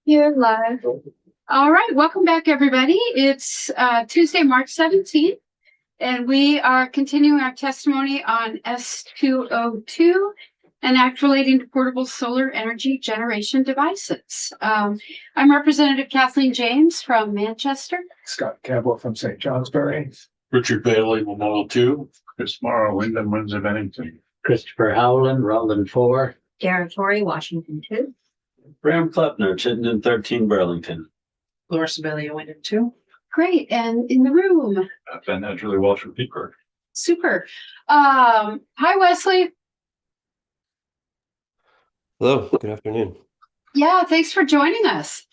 You're live. All right, welcome back, everybody. It's Tuesday, March 17th, and we are continuing our testimony on S202 and Act relating to portable solar energy generation devices. I'm Representative Kathleen James from Manchester. Scott Cabell from St. Johnsbury. Richard Bailey, Memorial 2. Chris Morrow, Wyndham, Windsor, Bennington. Christopher Howland, Rutland 4. Darren Torrey, Washington 2. Graham Klepner, Chittenden 13, Burlington. Laura Sibilia, Wyndham 2. Great, and in the room. Ben Edgerly, Walsh, from Peacock. Super. Hi, Wesley. Hello, good afternoon. Yeah, thanks for joining us.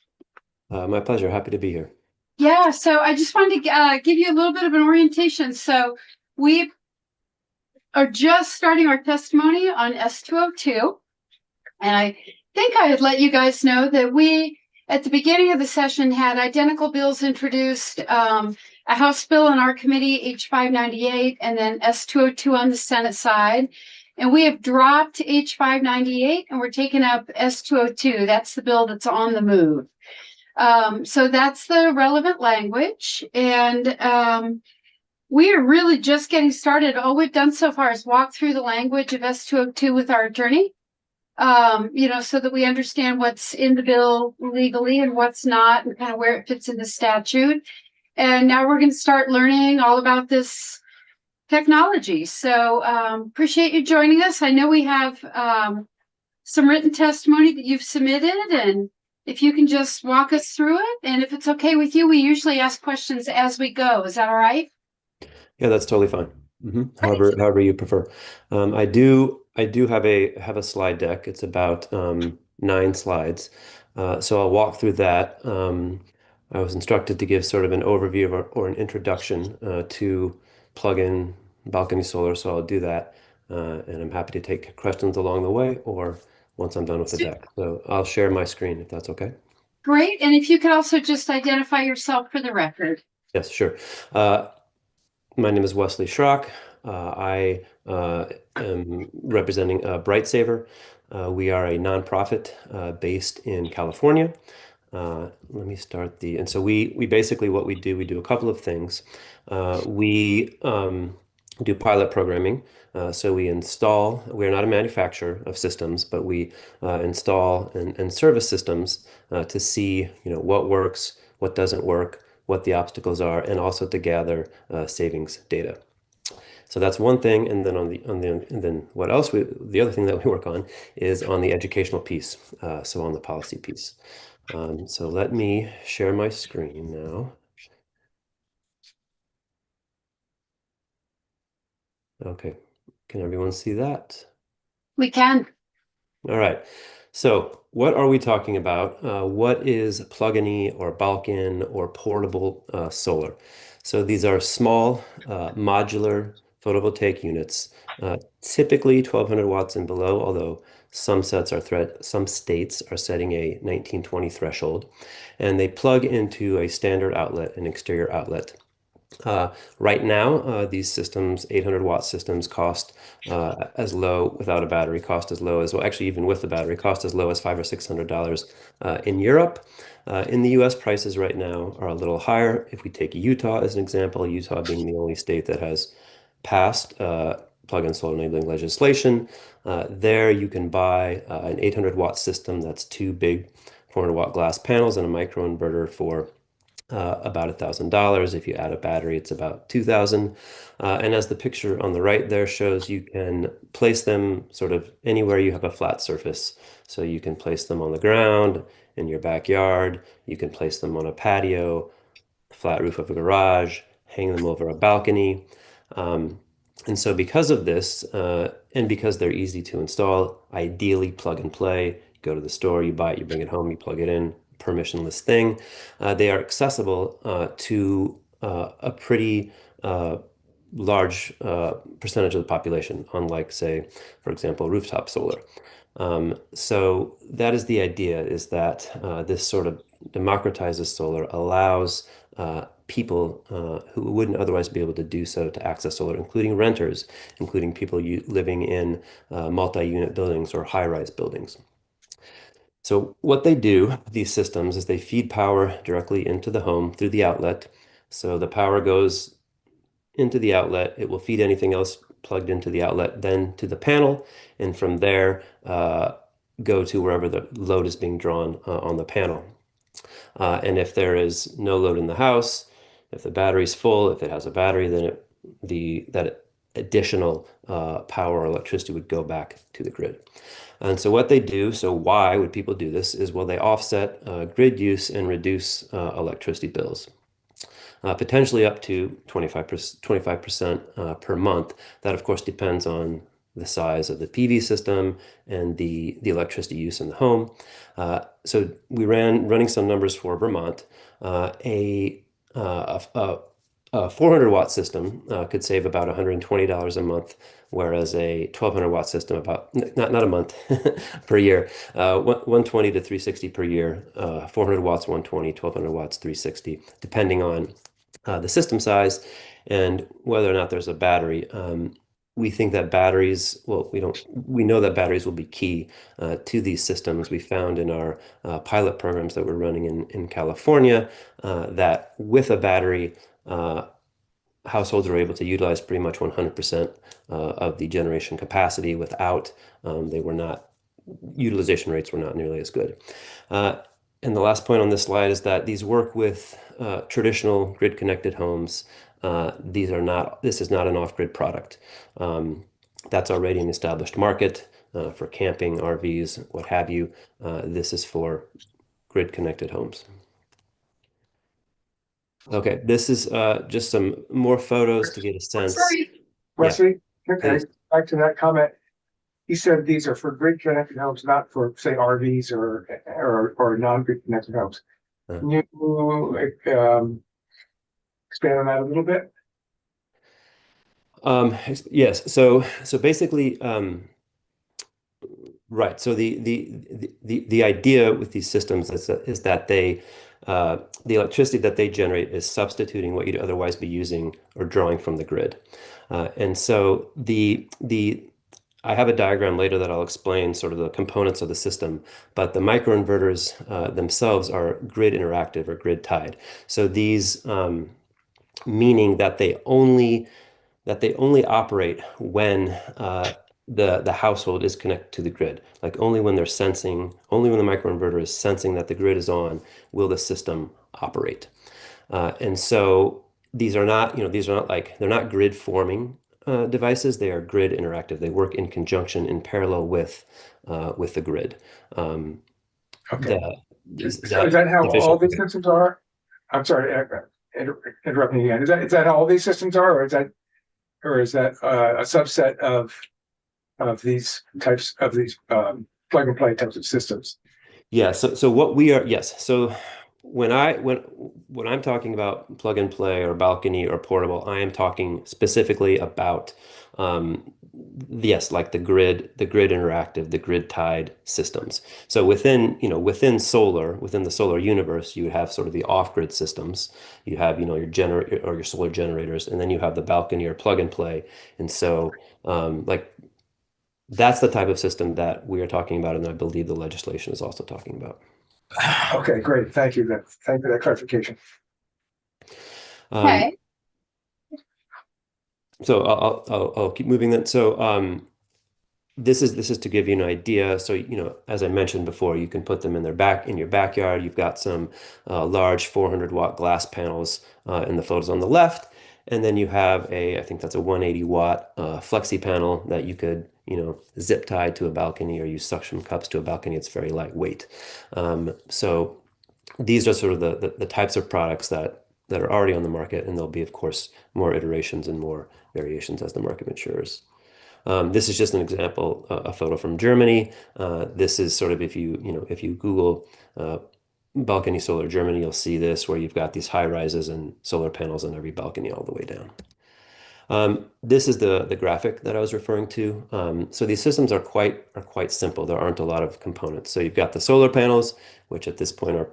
My pleasure. Happy to be here. Yeah, so I just wanted to give you a little bit of an orientation. So we are just starting our testimony on S202. And I think I had let you guys know that we, at the beginning of the session, had identical bills introduced, a House bill in our committee, H598, and then S202 on the Senate side. And we have dropped H598 and we're taking up S202. That's the bill that's on the move. So that's the relevant language. And we are really just getting started. All we've done so far is walk through the language of S202 with our attorney, so that we understand what's in the bill legally and what's not and kind of where it fits in the statute. And now we're going to start learning all about this technology. So appreciate you joining us. I know we have some written testimony that you've submitted, and if you can just walk us through it, and if it's okay with you, we usually ask questions as we go. Is that all right? Yeah, that's totally fine. However you prefer. I do have a slide deck. It's about 9 slides. So I'll walk through that. I was instructed to give sort of an overview or an introduction to plug-in balcony solar, so I'll do that. And I'm happy to take questions along the way or once I'm done with the deck. So I'll share my screen if that's okay. Great. And if you could also just identify yourself for the record. Yes, sure. My name is Wesley Schrock. I am representing Bright Saver. We are a nonprofit based in California. Let me start and so we basically what we do a couple of things. We do pilot programming. So we're not a manufacturer of systems, but we install and service systems to see, what works, what doesn't work, what the obstacles are, and also to gather savings data. So that's one thing, and then and then what else? The other thing that we work on is on the educational piece, so on the policy piece. So let me share my screen now. Okay, can everyone see that? We can. All right. So what are we talking about? What is plug-in or balkan or portable solar? So these are small modular photovoltaic units, typically 1200 watts and below, although some states are setting a 1920 threshold, and they plug into a standard outlet, an exterior outlet. Right now, these systems, 800-watt systems, cost as low without a battery, cost as low as, well, actually, even with the battery, cost as low as $500 or $600 in Europe. In the US, prices right now are a little higher. If we take Utah as an example, Utah being the only state that has passed plug-in solar enabling legislation, there you can buy an 800-watt system that's 2 big 400-watt glass panels and a microinverter for about $1,000. If you add a battery, it's about $2,000. And as the picture on the right there shows, you can place them sort of anywhere you have a flat surface. So you can place them on the ground, in your backyard. You can place them on a patio, flat roof of a garage, hang them over a balcony. And so because of this, and because they're easy to install, ideally plug and play, you go to the store, you buy it, you bring it home, you plug it in, permissionless thing. They are accessible to a pretty large percentage of the population, unlike, say, for example, rooftop solar. So that is the idea, is that this sort of democratizes solar, allows people who wouldn't otherwise be able to do so to access solar, including renters, including people living in multi-unit buildings or high-rise buildings. So what they do, these systems, is they feed power directly into the home through the outlet. So the power goes into the outlet. It will feed anything else plugged into the outlet, then to the panel, and from there go to wherever the load is being drawn on the panel. And if there is no load in the house, if the battery's full, if it has a battery, then that additional power or electricity would go back to the grid. And so what they do, so why would people do this, is well, they offset grid use and reduce electricity bills. Potentially up to 25% per month. That, of course, depends on the size of the PV system and the electricity use in the home. So we running some numbers for Vermont. A 400-watt system could save about $120 a month, whereas a 1200-watt system about not a month per year, 120 to 360 per year. 400 watts, 120, 1200 watts, 360, depending on the system size and whether or not there's a battery. We think that batteries, well, we know that batteries will be key to these systems. We found in our pilot programs that we're running in California that with a battery, households are able to utilize pretty much 100% of the generation capacity without, utilization rates were not nearly as good. And the last point on this slide is that these work with traditional grid-connected homes. This is not an off-grid product. That's already an established market for camping, RVs, what have you. This is for grid-connected homes. Okay, this is just some more photos to get a sense. Sorry. Wesley, okay, Please. back to that comment. He said these are for grid connected homes, not for, say, RVs or non-grid connected homes. Uh. Can you expand on that a little bit? Yes. So basically, right. So the idea with these systems is that the electricity that they generate is substituting what you'd otherwise be using or drawing from the grid. And so I have a diagram later that I'll explain sort of the components of the system, but the microinverters themselves are grid interactive or grid tied. So these meaning that they only operate when the household is connected to the grid. Like only when the microinverter is sensing that the grid is on, will the system operate. And so these are not like, they're not grid forming devices. They are grid interactive. They work in conjunction, in parallel with the grid. Okay. Is So is that how sufficient? all these systems are? I'm sorry, interrupting you again. Is that how all these systems are, or is that a subset of these types of these plug and play types of systems? Yeah. So what we are, yes. So when I'm talking about plug and play or balcony or portable, I am talking specifically about yes, like the grid interactive, the grid tied systems. So within the solar universe, you have sort of the off-grid systems. You have, your solar generators, and then you have the balcony or plug and play. And so like that's the type of system that we are talking about, and I believe the legislation is also talking about. Okay, great. Thank you. Thank you for that clarification. Okay. So I'll keep moving then. So this is to give you an idea. So as I mentioned before, you can put them in your backyard. You've got some large 400-watt glass panels in the photos on the left, and then you have I think that's a 180-watt flexi panel that you could zip tie to a balcony or use suction cups to a balcony. It's very lightweight. So these are sort of the types of products that are already on the market, and there'll be, of course, more iterations and more variations as the market matures. This is just an example, a photo from Germany. This is sort of if you Google balcony solar Germany, you'll see this where you've got these high rises and solar panels on every balcony all the way down. This is the graphic that I was referring to. So these systems are quite simple. There aren't a lot of components. So you've got the solar panels, which at this point are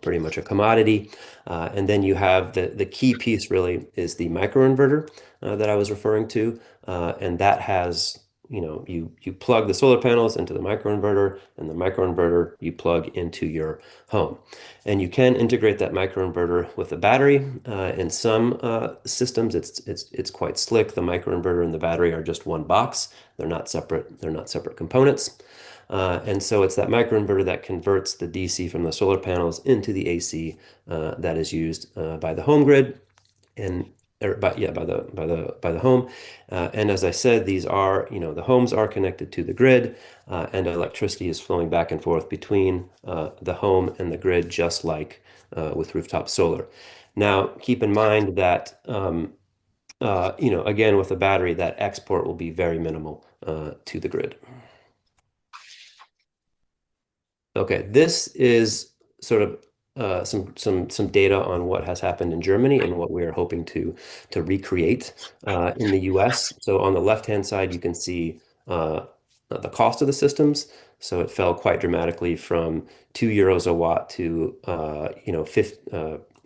pretty much a commodity. And then you have the key piece really is the microinverter that I was referring to. And that has you plug the solar panels into the microinverter, and the microinverter you plug into your home. And you can integrate that microinverter with a battery. In some systems, it's quite slick. The microinverter and the battery are just one box. They're not separate. They're not separate components. And so it's that microinverter that converts the DC from the solar panels into the AC that is used by the home grid and by the home. And as I said, these are, the homes are connected to the grid, and electricity is flowing back and forth between the home and the grid, just like with rooftop solar. Now, keep in mind that again, with a battery, that export will be very minimal to the grid. Okay, this is sort of some data on what has happened in Germany and what we are hoping to recreate in the US. So on the left-hand side, you can see the cost of the systems. So it fell quite dramatically from €2 a watt to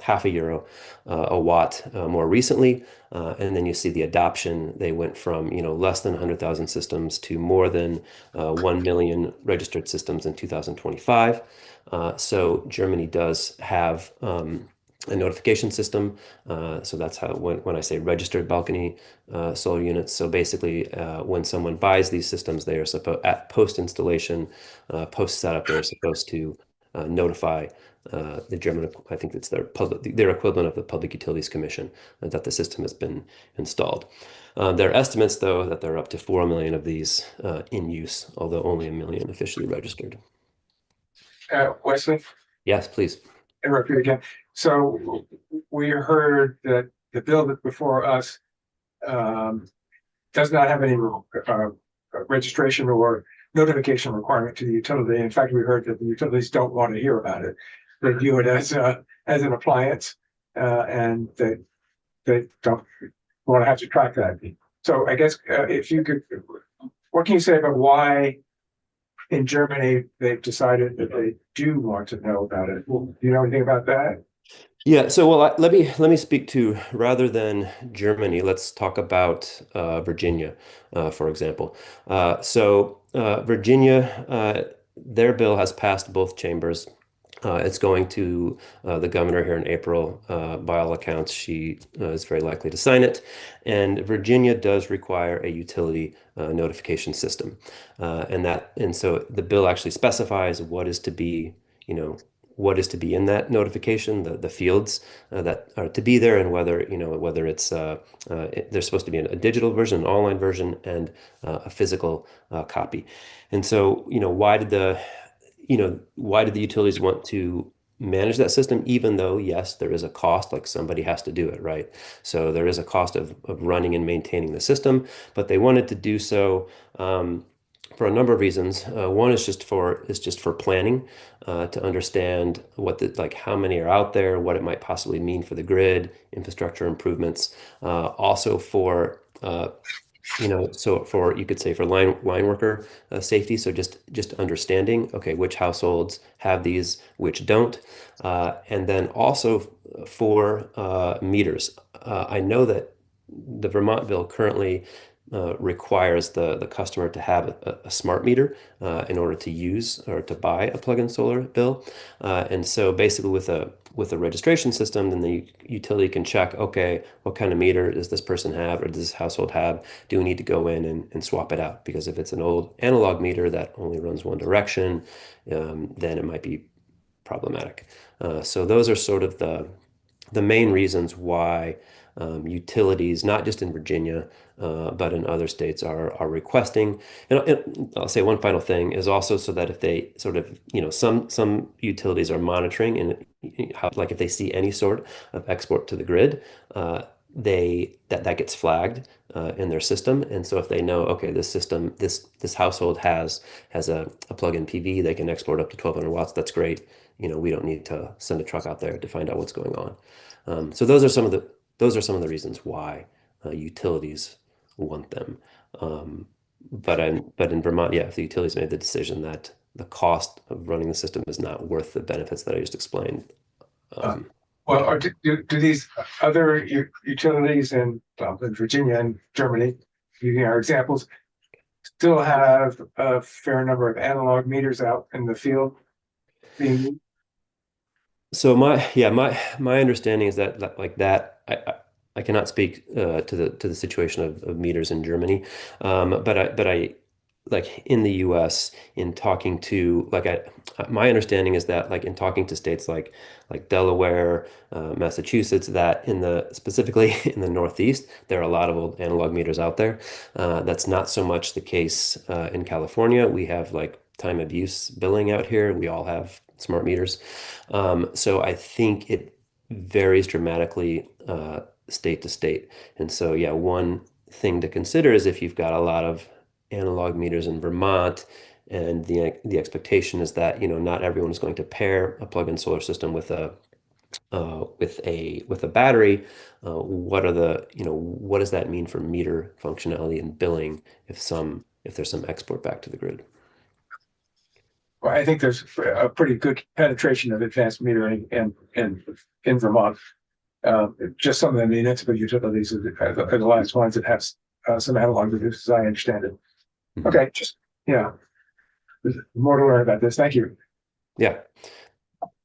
half a euro a watt more recently. And then you see the adoption. They went from less than 100,000 systems to more than 1 million registered systems in 2025. So Germany does have a notification system. So that's how when I say registered balcony solar units. So basically, when someone buys these systems, they are supposed at post installation, post setup, they're supposed to notify the German, I think it's their equivalent of the Public Utilities Commission, that the system has been installed. There are estimates, though, that there are up to 4 million of these in use, although only 1 million officially registered. Wesley, Yes, please. interrupt you again. So we heard that the bill that's before us does not have any registration or notification requirement to the utility. In fact, we heard that the utilities don't want to hear about it. They view it as an appliance, and they don't want to have to track that. So I guess if you could, what can you say about why in Germany they've decided that they do want to know about it? Do you know anything about that? Yeah, so let me speak to, rather than Germany, let's talk about Virginia, for example. Virginia, their bill has passed both chambers. It's going to the governor here in April. By all accounts, she is very likely to sign it. And Virginia does require a utility notification system, and so the bill actually specifies what is to be, in that notification, the fields that are to be there, and whether it's there's supposed to be a digital version, an online version, and a physical copy. And so, why did the utilities want to manage that system, even though, yes, there is a cost, like somebody has to do it, right? So there is a cost of running and maintaining the system, but they wanted to do so for a number of reasons. One is just for planning, to understand how many are out there, what it might possibly mean for the grid, infrastructure improvements. Also you could say for line worker safety. So just understanding, okay, which households have these, which don't, and then also for meters. I know that the Vermont bill currently requires the customer to have a smart meter in order to use or to buy a plug-in solar bill. And so basically with a registration system, then the utility can check, okay, what kind of meter does this person have or does this household have? Do we need to go in and swap it out? Because if it's an old analog meter that only runs one direction, then it might be problematic. So those are sort of the main reasons why utilities, not just in Virginia, but in other states, are requesting. And I'll say one final thing is also so that if they sort of, some utilities are monitoring, and if they see any sort of export to the grid, that gets flagged in their system. And so if they know, okay, this household has a plug-in PV, they can export up to 1,200 watts. That's great. We don't need to send a truck out there to find out what's going on. So those are some of the reasons why utilities want them. But in Vermont, yeah, if the utilities made the decision that the cost of running the system is not worth the benefits that I just explained. Well, do these other utilities in Virginia and Germany, using our examples, still have a fair number of analog meters out in the field being, So my understanding is that like that I cannot speak to the situation of meters in Germany, but I like in the U.S. in talking to like I my understanding is that like in talking to states like Delaware, Massachusetts, that in the specifically in the Northeast there are a lot of old analog meters out there. That's not so much the case in California. We have like time of use billing out here. We all have smart meters. So I think it varies dramatically state to state. And so, yeah, one thing to consider is if you've got a lot of analog meters in Vermont, and the expectation is that, not everyone is going to pair a plug-in solar system with a battery. What does that mean for meter functionality and billing if there's some export back to the grid? well, I think there's a pretty good penetration of advanced metering in Vermont. Just some of the municipal utilities are the last ones that have some analog meters, as I understand it. Mhm. Okay, just, yeah. There's more to learn about this. Thank you. Yeah,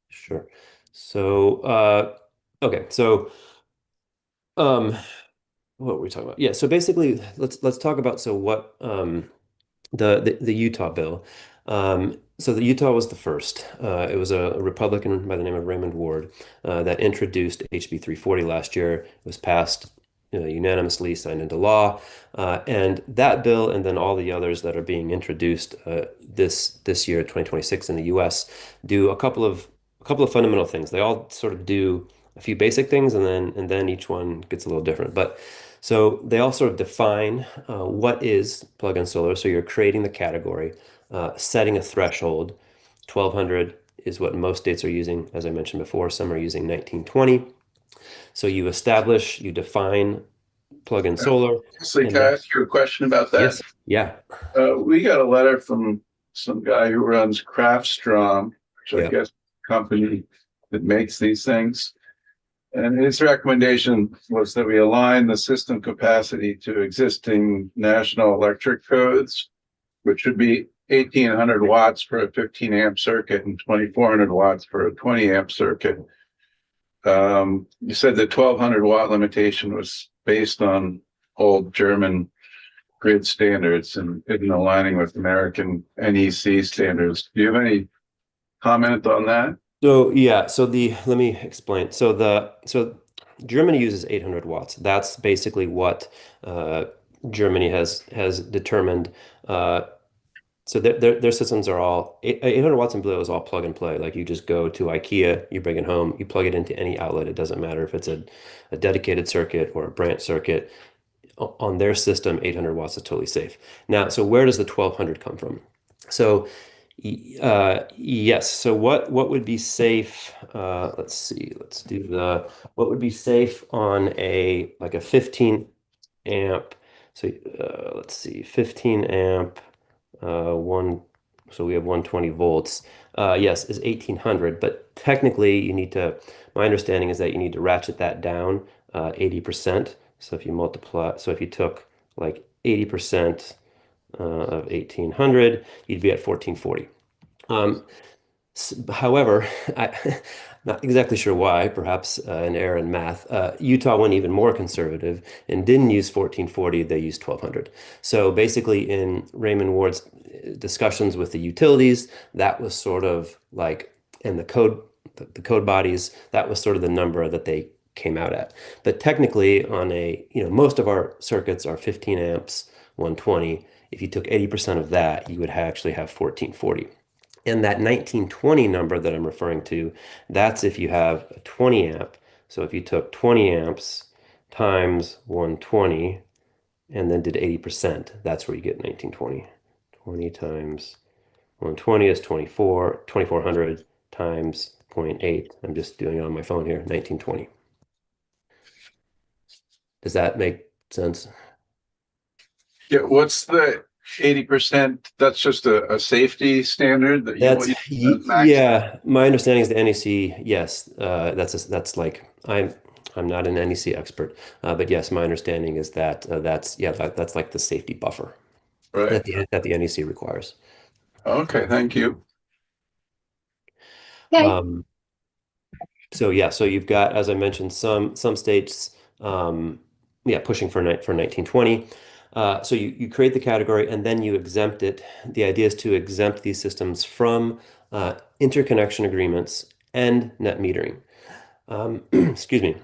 sure. So, okay, so what were we talking about? Yeah, so basically, let's talk about what the Utah bill. So the Utah was the first. It was a Republican by the name of Raymond Ward that introduced HB 340 last year. It was passed unanimously, signed into law, and that bill, and then all the others that are being introduced this year, 2026 in the U.S., do a couple of fundamental things. They all sort of do a few basic things, and then each one gets a little different. But so they all sort of define what is plug-in solar. So you're creating the category, setting a threshold. 1200 is what most states are using, as I mentioned before. Some are using 1920. So you define plug-in solar, Leslie, and can I then ask you a question about that? yes, yeah, We got a letter from some guy who runs Craftstrom, which I yeah. guess is a company that makes these things. And his recommendation was that we align the system capacity to existing national electric codes, which would be 1800 watts for a 15 amp circuit and 2400 watts for a 20 amp circuit. You said the 1200 watt limitation was based on old German grid standards and isn't aligning with American NEC standards. Do you have any comment on that? So yeah, let me explain. So Germany uses 800 watts. That's basically what Germany has determined. So their systems are all 800 watts and below is all plug and play. Like you just go to IKEA, you bring it home, you plug it into any outlet. It doesn't matter if it's a dedicated circuit or a branch circuit. On their system, 800 watts is totally safe. Now, so where does the 1200 come from? So yes. So what would be safe? Let's see. Let's do what would be safe on a 15 amp. So let's see, 15 amp, one. So we have 120 volts. Yes, is 1800. But technically, My understanding is that you need to ratchet that down 80%. So if you took like 80% of 1800, you'd be at 1440. Um, However, not exactly sure why, perhaps an error in math. Utah went even more conservative and didn't use 1440, they used 1200. So basically, in Raymond Ward's discussions with the utilities, that was sort of like, and the code bodies, that was sort of the number that they came out at. But technically, most of our circuits are 15 amps, 120. If you took 80% of that, you would actually have 1440. And that 1920 number that I'm referring to, that's if you have a 20 amp. So if you took 20 amps times 120 and then did 80%, that's where you get 1920. 20 times 120 is 2400 times 0.8. I'm just doing it on my phone here, 1920. Does that make sense? Yeah, what's the 80%? That's just a safety standard that you That's want to max. yeah. My understanding is the NEC. Yes, that's like I'm not an NEC expert, but yes, my understanding is that that's like the safety buffer. Right. that the NEC requires. Okay, thank you. Okay. So yeah, so you've got, as I mentioned, some states, yeah, pushing for 1920. So you create the category and then you exempt it. The idea is to exempt these systems from interconnection agreements and net metering. Excuse me.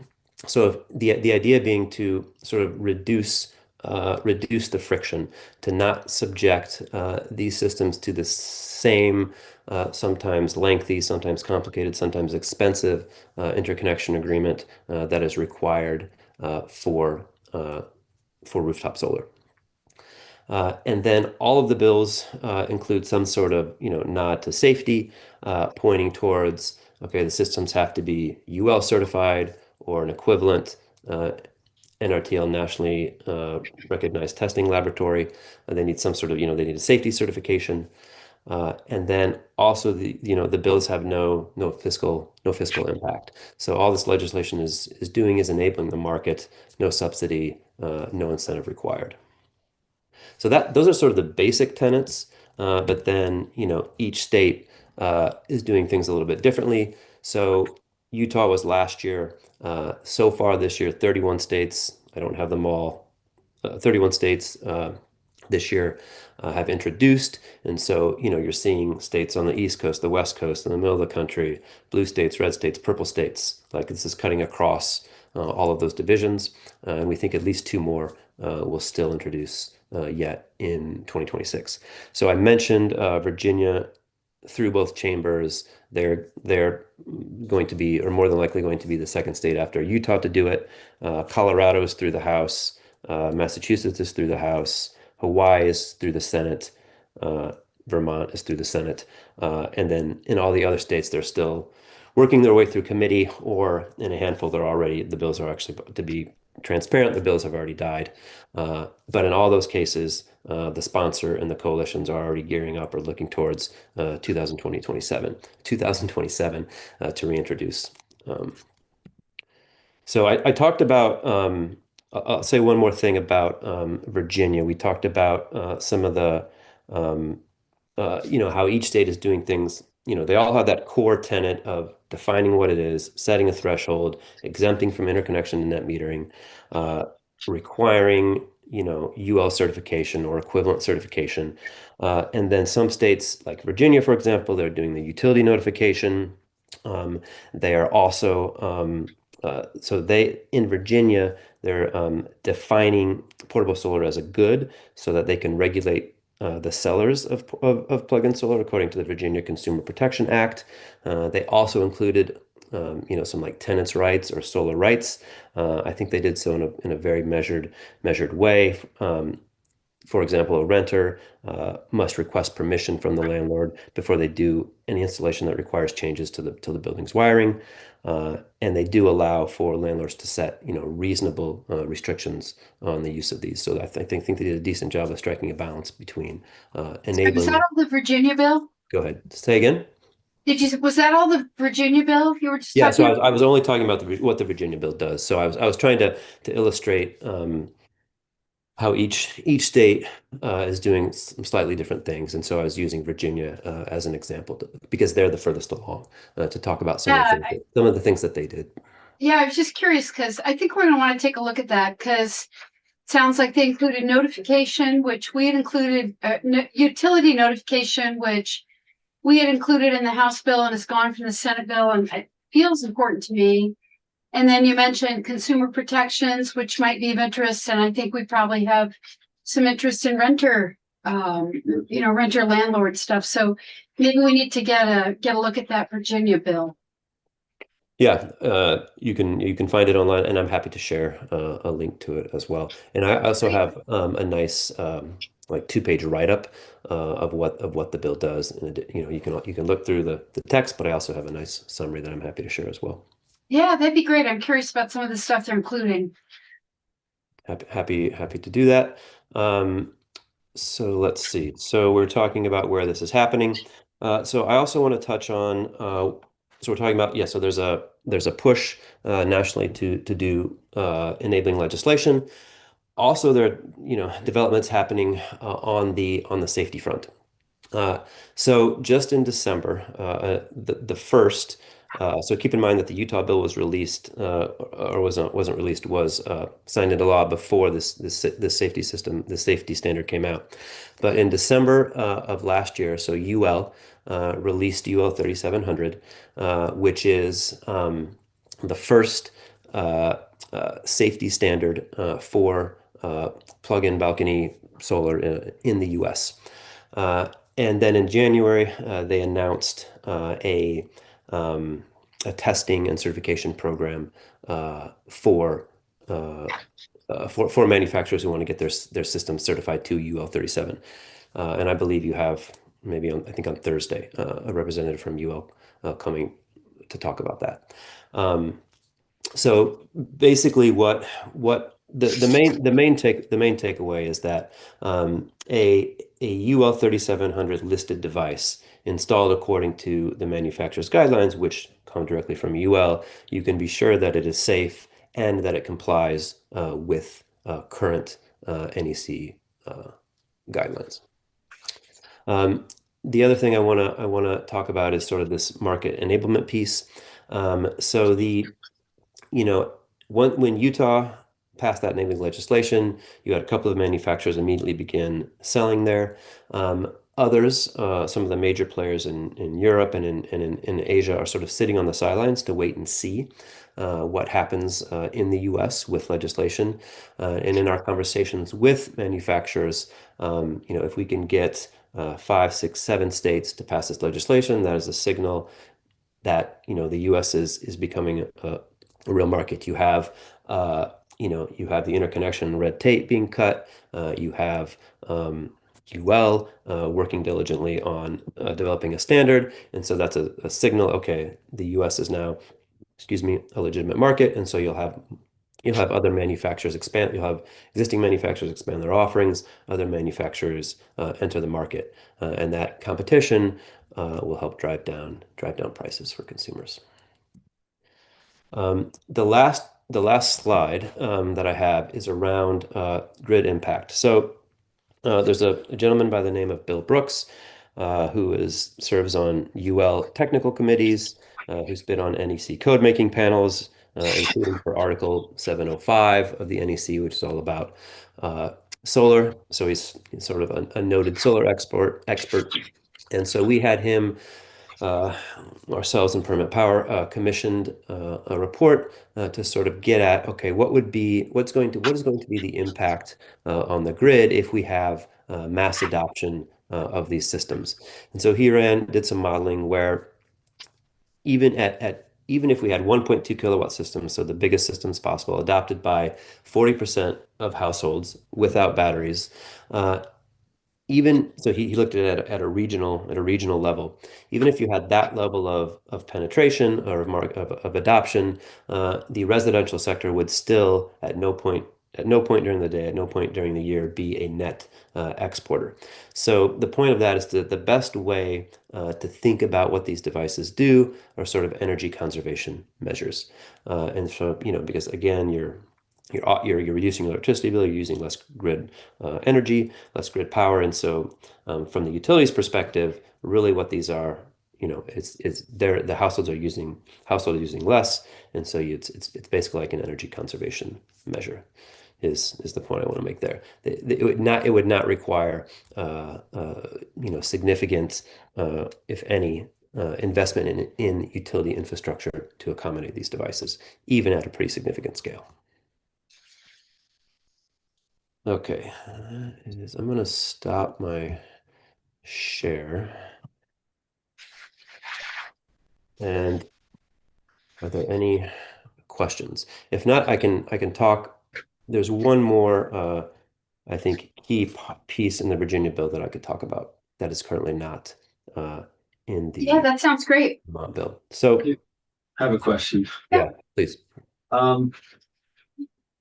So if the idea being to sort of reduce the friction, to not subject these systems to the same sometimes lengthy, sometimes complicated, sometimes expensive interconnection agreement that is required for rooftop solar. And then all of the bills include some sort of, nod to safety, pointing towards, okay, the systems have to be UL certified or an equivalent NRTL, nationally recognized testing laboratory. They need some sort of, they need a safety certification. And then also the bills have no fiscal impact. So all this legislation is doing is enabling the market, no subsidy, no incentive required. So those are sort of the basic tenets, but then each state is doing things a little bit differently. So Utah was last year. So far this year, 31 states. I don't have them all. 31 states this year have introduced, and so you're seeing states on the East Coast, the West Coast, in the middle of the country, blue states, red states, purple states. Like this is cutting across all of those divisions, and we think at least two more will still introduce yet in 2026. So I mentioned Virginia through both chambers. They're going to be, or more than likely going to be, the second state after Utah to do it. Colorado is through the House. Massachusetts is through the House. Hawaii is through the Senate. Vermont is through the Senate. And then in all the other states, they're still working their way through committee, or in a handful, the bills are actually, to be transparent, the bills have already died. But in all those cases, the sponsor and the coalitions are already gearing up or looking towards 2027 to reintroduce. So I talked about, I'll say one more thing about Virginia. We talked about some of the, how each state is doing things. They all have that core tenet of defining what it is, setting a threshold, exempting from interconnection and net metering, requiring, UL certification or equivalent certification. And then some states, like Virginia, for example, they're doing the utility notification. They are also, in Virginia, they're defining portable solar as a good so that they can regulate the sellers of plug-in solar according to the Virginia Consumer Protection Act. They also included, some like tenants' rights or solar rights. I think they did so in a very measured way. For example, a renter must request permission from the landlord before they do any installation that requires changes to the building's wiring. And they do allow for landlords to set, reasonable restrictions on the use of these. So I think they did a decent job of striking a balance between Was enabling. that all the Virginia bill? Go ahead. Say again. Was that all the Virginia bill you were just Yeah, so talking about? I was only talking about what the Virginia bill does. So I was trying to illustrate how each state is doing some slightly different things, and so I was using Virginia as an example because they're the furthest along to talk about Yeah, some of the things that they did. yeah, I was just curious because I think we're going to want to take a look at that because it sounds like they included notification, which we had included, utility notification, which we had included in the House bill and it's gone from the Senate bill, and it feels important to me. And then you mentioned consumer protections, which might be of interest, and I think we probably have some interest in renter, renter landlord stuff. So maybe we need to get a look at that Virginia bill. Yeah, you can find it online, and I'm happy to share a link to it as well. And I also have a nice like 2-page write-up of what the bill does. And you can look through the text, but I also have a nice summary that I'm happy to share as well. Yeah, that'd be great. I'm curious about some of the stuff they're including. Happy to do that. So let's see. So we're talking about where this is happening. So I also want to touch on. So we're talking about, yeah. So there's a push nationally to do enabling legislation. Also, there are, developments happening on the safety front. Uh, so just in December, the first. So keep in mind that the Utah bill was released, or wasn't released, was signed into law before this safety standard came out. But in December of last year, so UL released UL 3700, which is the first safety standard for plug-in balcony solar in the U.S. And then in January, they announced a testing and certification program for manufacturers who want to get their systems certified to UL 37. And I believe you have maybe I think on Thursday, a representative from UL coming to talk about that. So basically, what the main takeaway is that a UL 3700 listed device installed according to the manufacturer's guidelines, which come directly from UL, you can be sure that it is safe and that it complies with current NEC guidelines. The other thing I wanna talk about is sort of this market enablement piece. So you know, when Utah passed that enabling legislation, you had a couple of manufacturers immediately begin selling there. Others, some of the major players in Europe and in Asia are sort of sitting on the sidelines to wait and see what happens in the US with legislation. And in our conversations with manufacturers, if we can get 5, 6, 7 states to pass this legislation, that is a signal that the U.S. is becoming a real market. You have the interconnection red tape being cut. You have UL working diligently on developing a standard, and so that's a signal. Okay, the U.S. is now, excuse me, a legitimate market, and so you'll have other manufacturers expand. You'll have existing manufacturers expand their offerings. Other manufacturers enter the market, and that competition will help drive down prices for consumers. The last slide that I have is around grid impact. So there's a gentleman by the name of Bill Brooks, who serves on UL technical committees, who's been on NEC code making panels, including for Article 705 of the NEC, which is all about solar. So he's sort of a noted solar expert. And so we had him, ourselves in Permit Power, commissioned a report to sort of get at, okay, what is going to be the impact on the grid if we have mass adoption of these systems. And so he did some modeling where even if we had 1.2 kilowatt systems, so the biggest systems possible, adopted by 40% of households without batteries, even so he looked at it at a regional level. Even if you had that level of penetration or of adoption, the residential sector would still at no point during the day, at no point during the year, be a net exporter. So the point of that is that the best way to think about what these devices do are sort of energy conservation measures. And so, because again, you're reducing your electricity bill, you're using less grid energy, less grid power. And so from the utilities perspective, really what these are, the households are using less. And so it's basically like an energy conservation measure is the point I want to make there. It would not require significant, if any, investment in utility infrastructure to accommodate these devices, even at a pretty significant scale. Okay, I'm going to stop my share. And are there any questions? If not, I can talk. There's one more, I think, key piece in the Virginia bill that I could talk about that is currently not in the Yeah, that sounds great. Vermont bill. So, I have a question. yeah, please.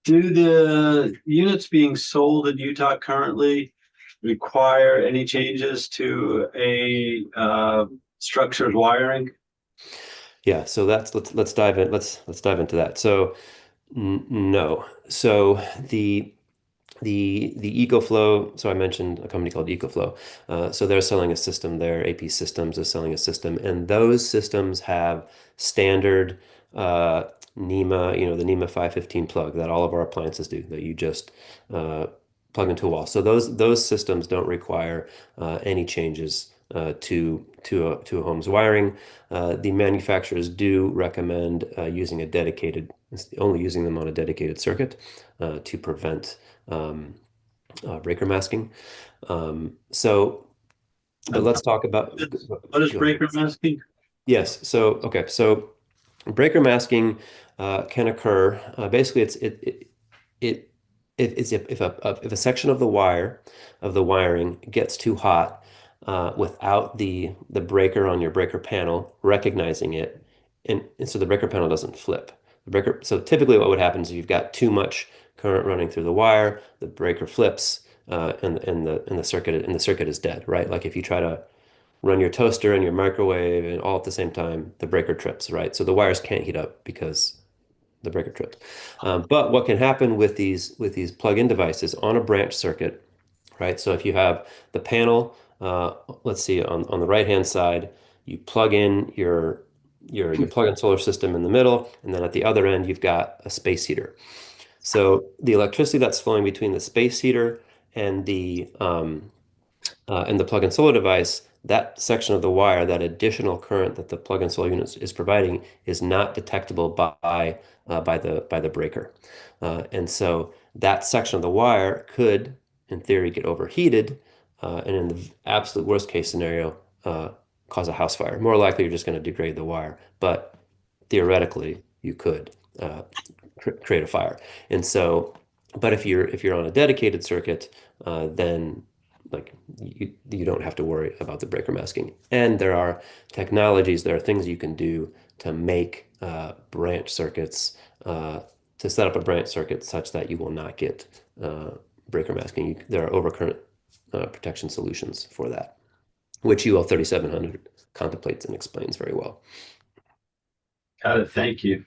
Do the units being sold in Utah currently require any changes to a structured wiring? Yeah, so let's dive in. Let's dive into that. So no. So the EcoFlow, so I mentioned a company called EcoFlow. So they're selling a system there. AP Systems is selling a system, and those systems have standard NEMA, the NEMA 515 plug that all of our appliances do, that you just plug into a wall. So those systems don't require any changes to a home's wiring. The manufacturers do recommend only using them on a dedicated circuit to prevent breaker masking. But let's talk about. What is Go ahead. breaker masking? Yes. So breaker masking can occur. Basically, it's if a section of the wiring gets too hot without the breaker on your breaker panel recognizing it, and so the breaker panel doesn't flip. So typically, what would happen is you've got too much current running through the wire, the breaker flips, and the circuit is dead, right? Like if you try to run your toaster and your microwave and all at the same time, the breaker trips, right? So the wires can't heat up because the breaker trips. But what can happen with these plug-in devices on a branch circuit, right? So if you have the panel, let's see, on the right-hand side, you plug in your plug-in solar system in the middle, and then at the other end, you've got a space heater. So the electricity that's flowing between the space heater and the plug-in solar device, that section of the wire, that additional current that the plug-in solar unit is providing, is not detectable by the breaker, and so that section of the wire could, in theory, get overheated, and in the absolute worst case scenario, cause a house fire. More likely, you're just going to degrade the wire, but theoretically, you could create a fire. And so, but if you're on a dedicated circuit, then like you don't have to worry about the breaker masking. And there are things you can do to make branch circuits to set up a branch circuit such that you will not get breaker masking. There are overcurrent protection solutions for that, which UL 3700 contemplates and explains very well. Got it. Thank you.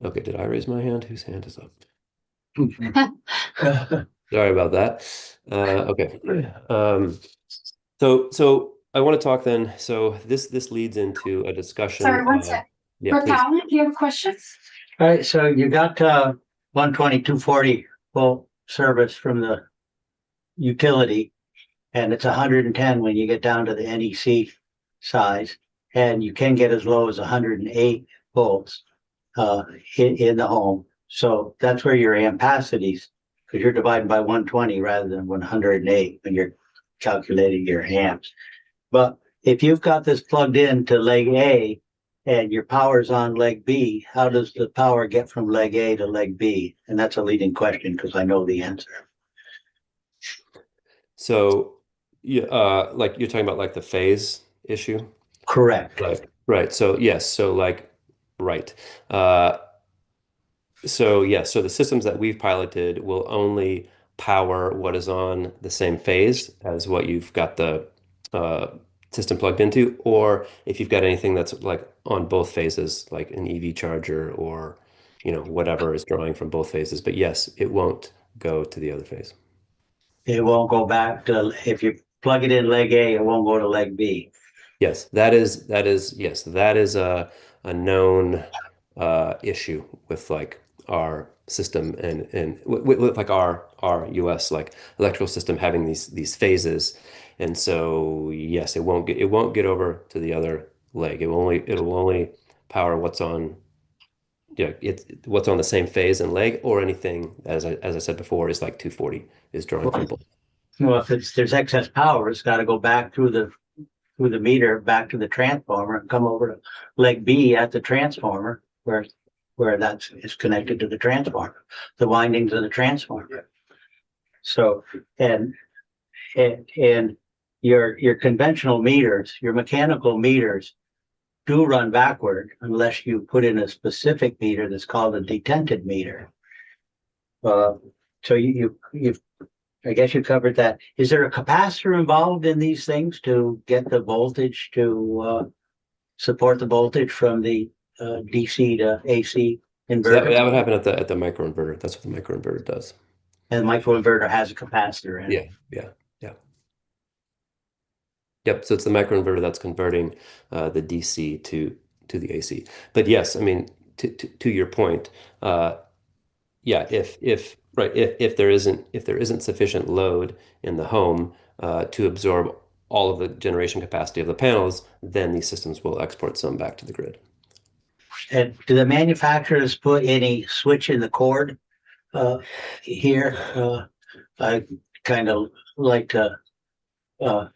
Okay, did I raise my hand? Whose hand is up? Sorry about that. Okay. So I want to talk then. So this leads into a discussion. Sorry, one sec. Yeah, For please. Colin, do you have a question? All right, so you got 120, 240 volt service from the utility, and it's 110 when you get down to the NEC size, and you can get as low as 108 volts in the home. So that's where your ampacities, because you're dividing by 120 rather than 108 when you're calculating your amps. But if you've got this plugged in to leg A and your power's on leg B, how does the power get from leg A to leg B? And that's a leading question because I know the answer. So yeah, like you're talking about like the phase issue? Correct. Right. So yes, so like right. So yes, so the systems that we've piloted will only power what is on the same phase as what you've got the uh, system plugged into, or if you've got anything that's like on both phases, like an EV charger or whatever is drawing from both phases. But yes, it won't go to the other phase. It won't go back to, if you plug it in leg A, it won't go to leg B. Yes, that is yes, that is a known issue with like our system and with like our US like electrical system having these phases, and so yes, it won't get over to the other leg. It'll only power what's on what's on the same phase and leg, or anything as I said before is like 240 is drawing from both. Well, if there's excess power, it's got to go back through the meter back to the transformer and come over to leg B at the transformer where that is connected to the transformer, the windings of the transformer. So and your conventional meters, your mechanical meters do run backward unless you put in a specific meter that's called a detented meter. So you've I guess you covered that. Is there a capacitor involved in these things to get the voltage to support the voltage from the DC to AC So that inverter, would happen at the microinverter. That's what the microinverter does. and the microinverter has a capacitor in it. Yeah. Yep. So it's the microinverter that's converting the DC to the AC. But yes, I mean, to your point, yeah, if there isn't sufficient load in the home to absorb all of the generation capacity of the panels, then these systems will export some back to the grid. And do the manufacturers put any switch in the cord here? I kind of like to. Uh,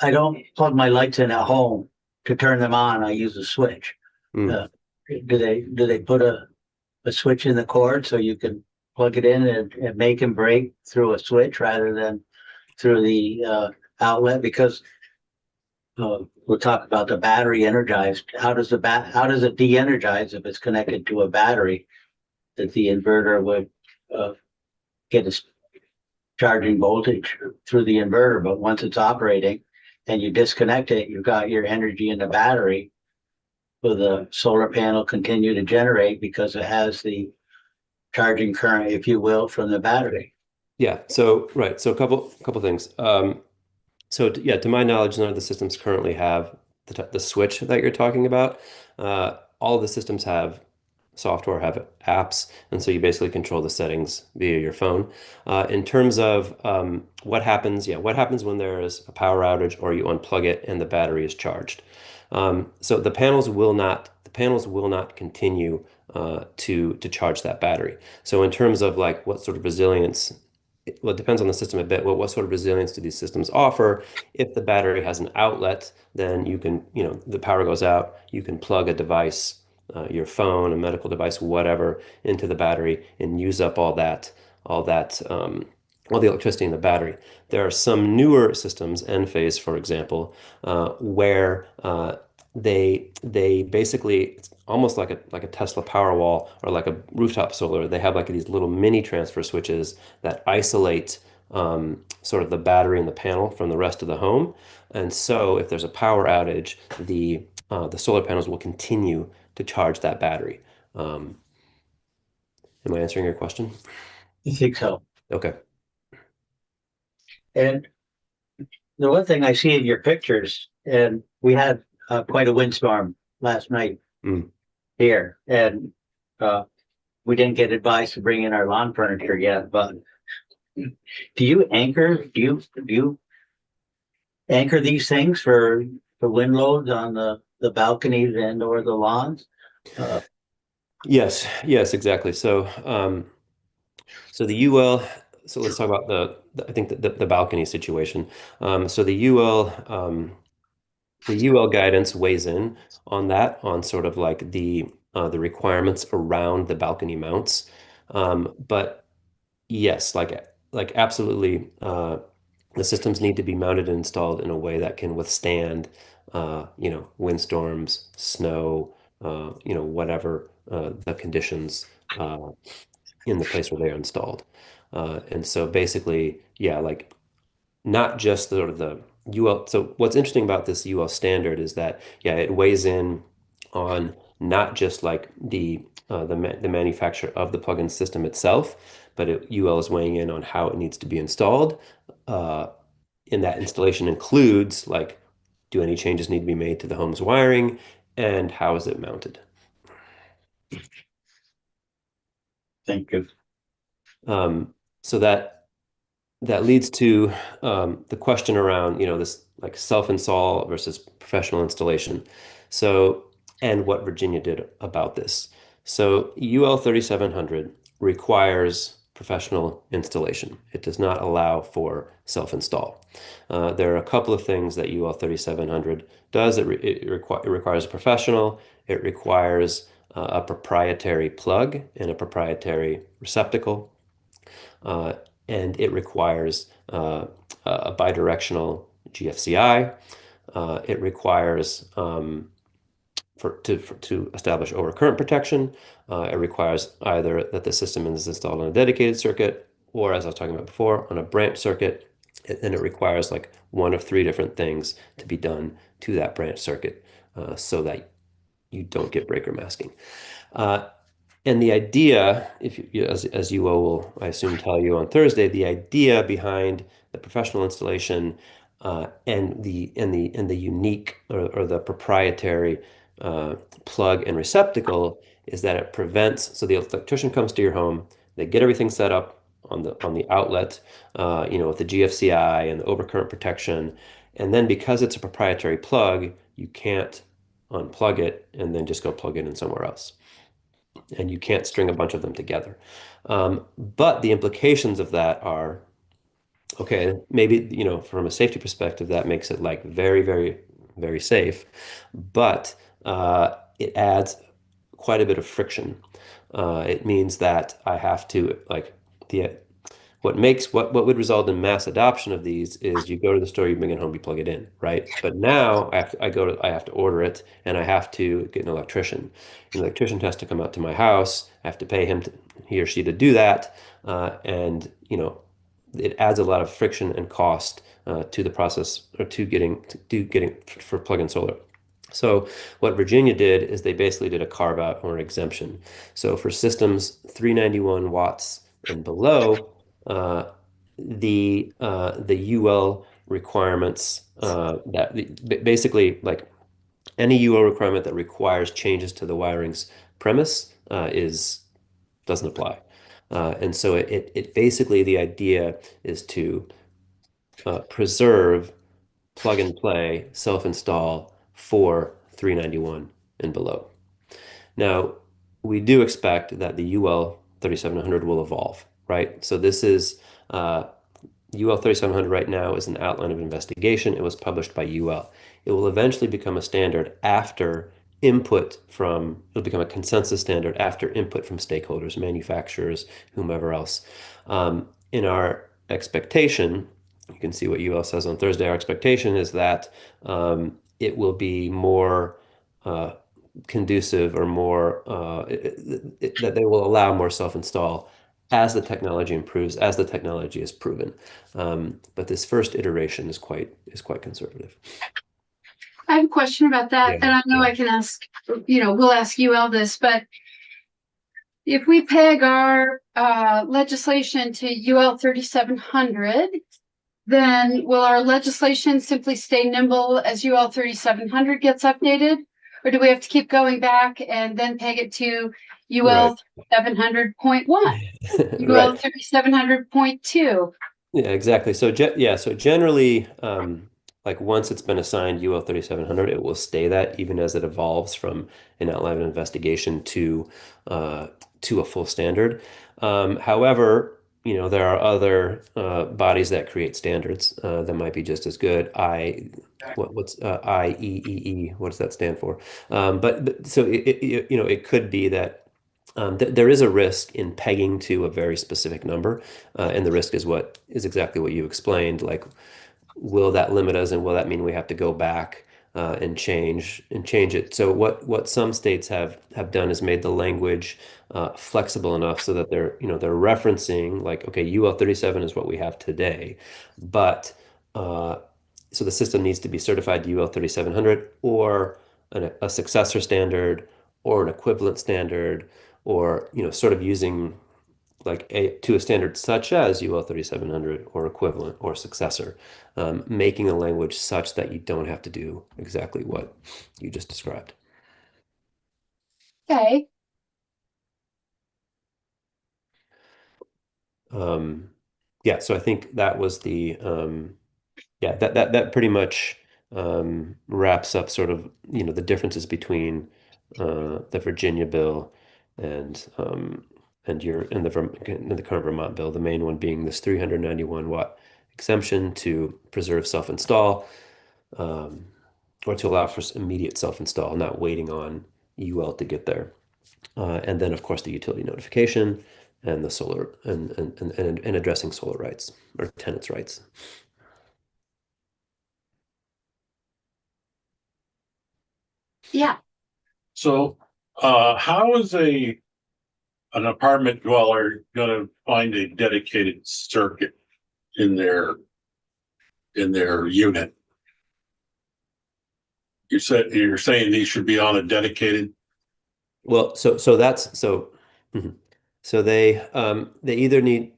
I don't plug my lights in at home to turn them on. I use a switch. Mm. Uh, do they put a switch in the cord so you can plug it in and make and break through a switch rather than through the outlet? Because we'll talk about the battery energized. How does it de-energize if it's connected to a battery that the inverter would get its charging voltage through the inverter, but once it's operating and you disconnect it, you've got your energy in the battery. Will the solar panel continue to generate because it has the charging current, if you will, from the battery? Yeah. So right. So a couple things. Yeah, to my knowledge, none of the systems currently have the switch that you're talking about. All of the systems have software, have apps, and so you basically control the settings via your phone. In terms of what happens when there is a power outage or you unplug it and the battery is charged. So the panels will not continue to charge that battery. So in terms of like what sort of resilience, well, it depends on the system a bit. What sort of resilience do these systems offer? If the battery has an outlet, then the power goes out, you can plug a device, your phone, a medical device, whatever, into the battery and use up all the electricity in the battery. There are some newer systems, Enphase, for example, where they basically, it's almost like a Tesla Powerwall or like a rooftop solar. They have like these little mini transfer switches that isolate sort of the battery and the panel from the rest of the home. And so if there's a power outage, the solar panels will continue to charge that battery. Um, am I answering your question? I think so. Okay. And the one thing I see in your pictures, and we had quite a windstorm last night Mm. here, and we didn't get advice to bring in our lawn furniture yet, but do you anchor these things for wind loads on the balconies and or the lawns? Uh, Yes, exactly. So the UL, so let's talk about I think the balcony situation. So the UL guidance weighs in on that, on sort of like the requirements around the balcony mounts. But yes, like absolutely, the systems need to be mounted and installed in a way that can withstand, windstorms, snow, whatever the conditions in the place where they are installed. And so basically, yeah, like not just sort of the UL. So what's interesting about this UL standard is that, yeah, it weighs in on not just like the manufacturer of the plugin system itself, but UL is weighing in on how it needs to be installed. Uh, and that installation includes like, do any changes need to be made to the home's wiring, and how is it mounted? Thank you. So that leads to the question around, this like self-install versus professional installation. So, and what Virginia did about this. So UL 3700 requires professional installation. It does not allow for self-install. There are a couple of things that UL 3700 does. It requires a professional. It requires a proprietary plug and a proprietary receptacle. Uh, and it requires a bidirectional GFCI. It requires to establish overcurrent protection. It requires either that the system is installed on a dedicated circuit, or as I was talking about before, on a branch circuit. And it requires like one of three different things to be done to that branch circuit, so that you don't get breaker masking. And the idea, if you, as you will, I assume, tell you on Thursday, the idea behind the professional installation and the unique or the proprietary plug and receptacle is that it prevents. So the electrician comes to your home, they get everything set up on the outlet, with the GFCI and the overcurrent protection, and then because it's a proprietary plug, you can't unplug it and then just go plug it in somewhere else, and you can't string a bunch of them together. But the implications of that are, okay, maybe, from a safety perspective, that makes it like very, very, very safe, but it adds quite a bit of friction. It means that I have to like the what would result in mass adoption of these is you go to the store, you bring it home, you plug it in, right? But now I have to order it, and I have to get an electrician. An electrician has to come out to my house. I have to pay he or she to do that, and it adds a lot of friction and cost to the process, or to getting for plug-in solar. So what Virginia did is they basically did a carve out or an exemption. So for systems 391 watts and below, uh, the UL requirements basically, like, any UL requirement that requires changes to the wiring's premise is doesn't apply. And so it basically, the idea is to preserve plug and play self-install for 391 and below. Now, we do expect that the UL 3700 will evolve, right? So this is UL 3700 right now is an outline of investigation. It was published by UL. It will eventually become a standard it'll become a consensus standard after input from stakeholders, manufacturers, whomever else. In our expectation, you can see what UL says on Thursday. Our expectation is that it will be more conducive, or more that they will allow more self-install as the technology improves, as the technology is proven. But this first iteration is quite conservative. I have a question about that, Yeah, and I know yeah. I can ask, we'll ask UL this, but if we peg our legislation to UL 3700, then will our legislation simply stay nimble as UL 3700 gets updated? Or do we have to keep going back and then peg it to UL 700.1, UL Right. 3700.2? Yeah, exactly. So generally, like, once it's been assigned UL 3700, it will stay that, even as it evolves from an outline of investigation to a full standard. However, there are other bodies that create standards that might be just as good. What's IEEE? What does that stand for? But so it could be that there is a risk in pegging to a very specific number, and the risk is exactly what you explained. Like, will that limit us, and will that mean we have to go back and change it? So what some states have done is made the language flexible enough so that they're referencing, like, okay, UL 37 is what we have today, but so the system needs to be certified to UL 3700, or a successor standard, or an equivalent standard, or sort of using like to a standard such as UL 3700 or equivalent or successor, making the language such that you don't have to do exactly what you just described. Okay. Yeah, so I think that was that pretty much wraps up sort of the differences between the Virginia bill and the current Vermont bill. The main one being this 391 watt exemption to preserve self-install, or to allow for immediate self-install, not waiting on UL to get there. And then, of course, the utility notification and the solar and addressing solar rights, or tenants' rights. Yeah. So, how is an apartment dweller gonna find a dedicated circuit in their unit? you're saying these should be on a dedicated, Well, mhm. So they either need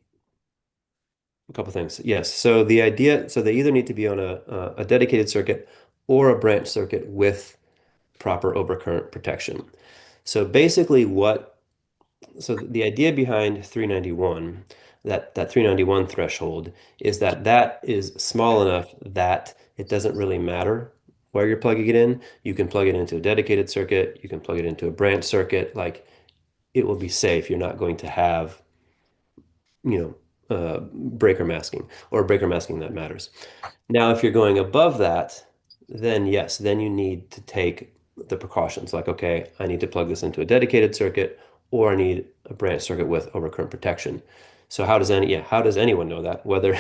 a couple things. Yes. So they either need to be on a dedicated circuit or a branch circuit with proper overcurrent protection. So basically so the idea behind 391, that 391 threshold is that is small enough that it doesn't really matter where you're plugging it in. You can plug it into a dedicated circuit, you can plug it into a branch circuit, like it will be safe. You're not going to have, breaker masking or breaker masking that matters. Now, if you're going above that, then yes, then you need to take the precautions like, okay, I need to plug this into a dedicated circuit or I need a branch circuit with overcurrent protection. So how does anyone know that? Whether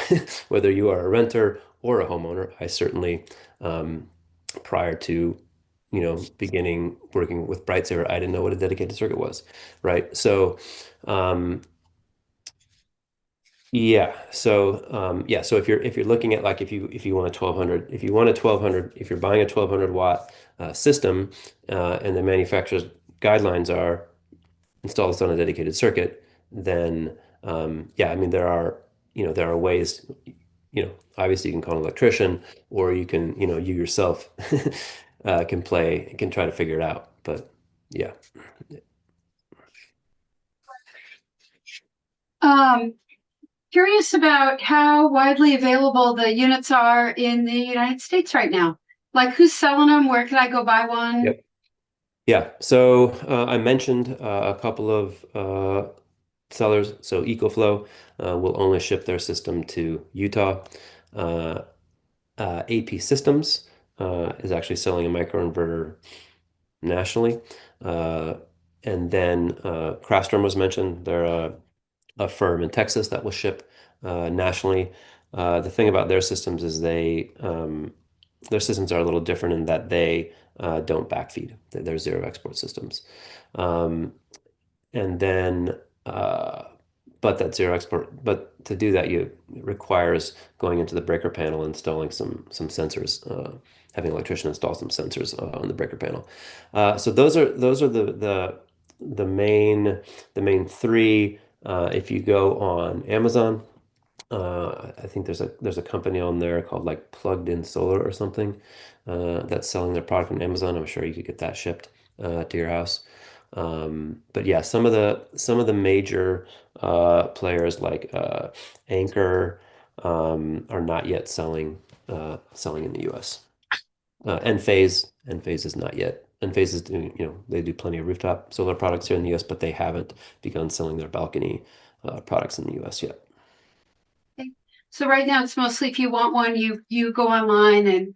whether you are a renter or a homeowner, I certainly prior to beginning working with BrightSaver, I didn't know what a dedicated circuit was, right? So so if you're looking at like if you want a 1200 if you want a 1200 if you're buying a 1200 watt system and the manufacturer's guidelines are install this on a dedicated circuit, then yeah, I mean there are ways, obviously you can call an electrician or you can, you yourself can try to figure it out. But yeah. Curious about how widely available the units are in the United States right now. Like who's selling them? Where can I go buy one? Yep. Yeah, so I mentioned a couple of sellers. So EcoFlow will only ship their system to Utah. AP Systems is actually selling a microinverter nationally. And then Craftstorm was mentioned. They're a firm in Texas that will ship nationally. The thing about their systems is their systems are a little different in that they don't backfeed. They're zero export systems. And then, but that zero export, but to do that, it requires going into the breaker panel, installing some sensors, having an electrician install some sensors on the breaker panel. So those are the main three. If you go on Amazon, I think there's a company on there called like Plugged In Solar or something that's selling their product on Amazon. I'm sure you could get that shipped to your house. But yeah, some of the major players like Anchor are not yet selling in the U.S. Enphase is not yet. Enphase is doing, they do plenty of rooftop solar products here in the U.S., but they haven't begun selling their balcony products in the U.S. yet. So right now it's mostly if you want one, you go online and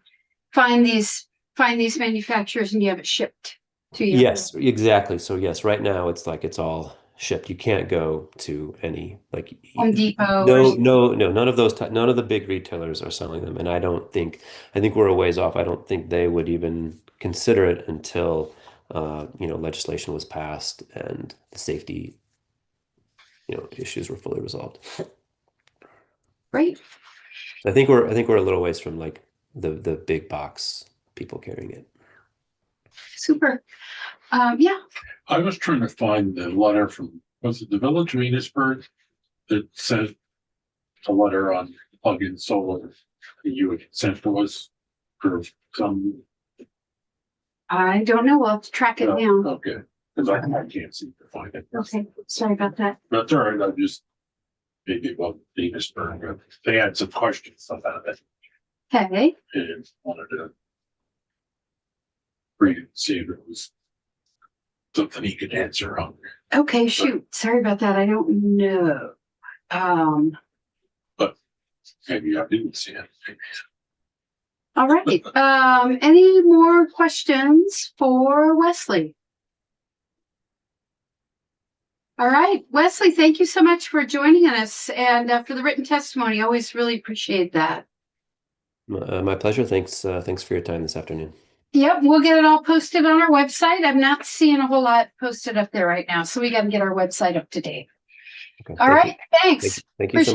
find these manufacturers and you have it shipped to you. Yes, exactly. So yes, right now it's all shipped. You can't go to any like Home Depot no, none of the big retailers are selling them. And I think we're a ways off. I don't think they would even consider it until legislation was passed and the safety issues were fully resolved. Great. So I think we're a little ways from like the big box people carrying it. Super. Yeah. I was trying to find the letter from, was it the Village of Venusburg that sent a letter on plug-in solar that you had sent to us for some. I don't know. We'll have to track it down. Okay, because I can't seem to find it. Okay. Sorry about that. That's all right. I just maybe about Venusburg. They had some questions about it. Okay. And wanted to read it and see if it was something he could answer on. Okay, shoot. Sorry about that. I don't know. But maybe I didn't see it. All right. Any more questions for Wesley? All right, Wesley, thank you so much for joining us and for the written testimony. Always really appreciate that. My pleasure. Thanks for your time this afternoon. Yep, we'll get it all posted on our website. I'm not seeing a whole lot posted up there right now, so we got to get our website up to date. Okay, All right, thanks. Thank you so much.